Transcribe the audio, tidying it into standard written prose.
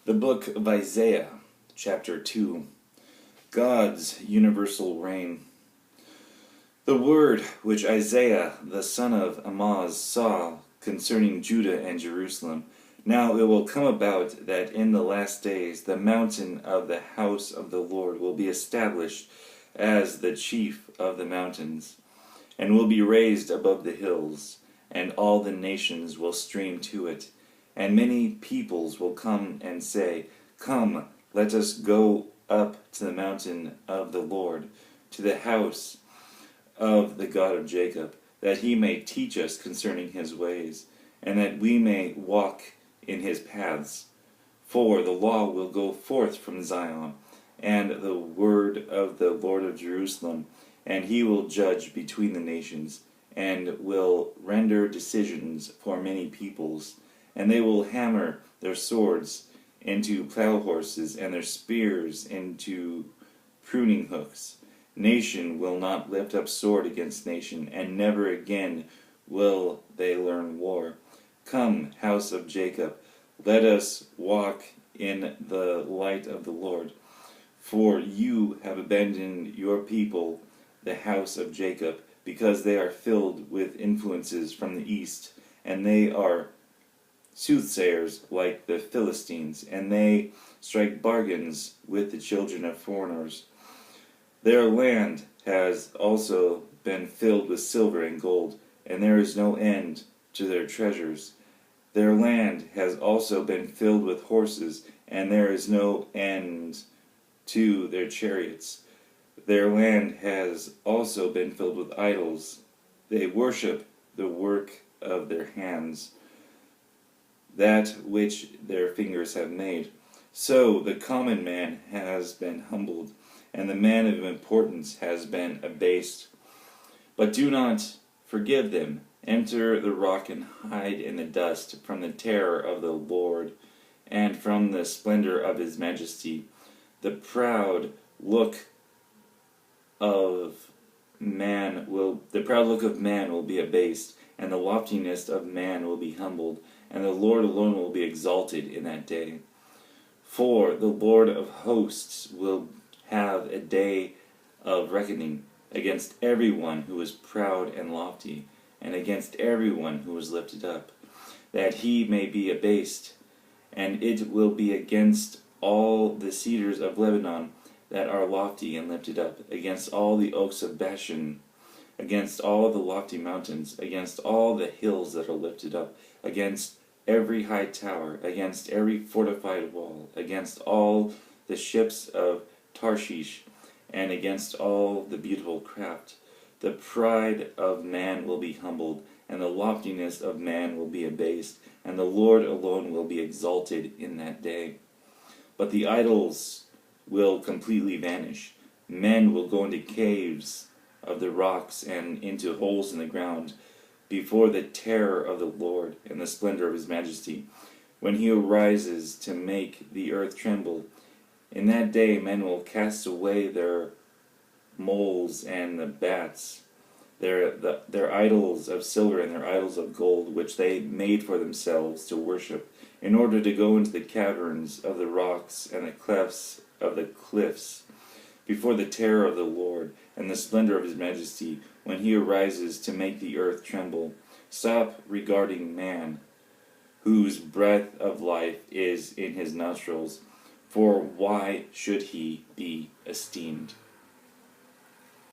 The book of Isaiah, chapter 2. God's universal reign. The word which Isaiah the son of Amoz saw concerning Judah and Jerusalem. Now it will come about that in the last days the mountain of the house of the Lord will be established as the chief of the mountains, and will be raised above the hills, and all the nations will stream to it. And many peoples will come and say, Come, let us go up to the mountain of the Lord, to the house of the God of Jacob, that he may teach us concerning his ways, and that we may walk in his paths. For the law will go forth from Zion, and the word of the Lord of Jerusalem, and he will judge between the nations, and will render decisions for many peoples. And they will hammer their swords into plow horses, and their spears into pruning hooks. Nation will not lift up sword against nation, and never again will they learn war. Come, house of Jacob, let us walk in the light of the Lord. For you have abandoned your people, the house of Jacob, because they are filled with influences from the east, and they are soothsayers like the Philistines, and they strike bargains with the children of foreigners. Their land has also been filled with silver and gold, and there is no end to their treasures. Their land has also been filled with horses, and there is no end to their chariots. Their land has also been filled with idols. They worship the work of their hands, that which their fingers have made. So the common man has been humbled, and the man of importance has been abased. But do not forgive them. Enter the rock and hide in the dust from the terror of the Lord, and from the splendor of his majesty. The proud look of man will be abased, and the loftiness of man will be humbled, and the Lord alone will be exalted in that day. For the Lord of hosts will have a day of reckoning against everyone who is proud and lofty, and against everyone who is lifted up, that he may be abased. And it will be against all the cedars of Lebanon that are lofty and lifted up, against all the oaks of Bashan, against all the lofty mountains, against all the hills that are lifted up, against every high tower, against every fortified wall, against all the ships of Tarshish, and against all the beautiful craft. The pride of man will be humbled, and the loftiness of man will be abased, and the Lord alone will be exalted in that day. But the idols will completely vanish. Men will go into caves of the rocks and into holes in the ground, before the terror of the Lord and the splendor of his majesty, when he arises to make the earth tremble. In that day men will cast away their moles and the bats, their idols of silver and their idols of gold, which they made for themselves to worship, in order to go into the caverns of the rocks and the clefts of the cliffs, before the terror of the Lord and the splendor of his majesty, when he arises to make the earth tremble. Stop regarding man, whose breath of life is in his nostrils, for why should he be esteemed?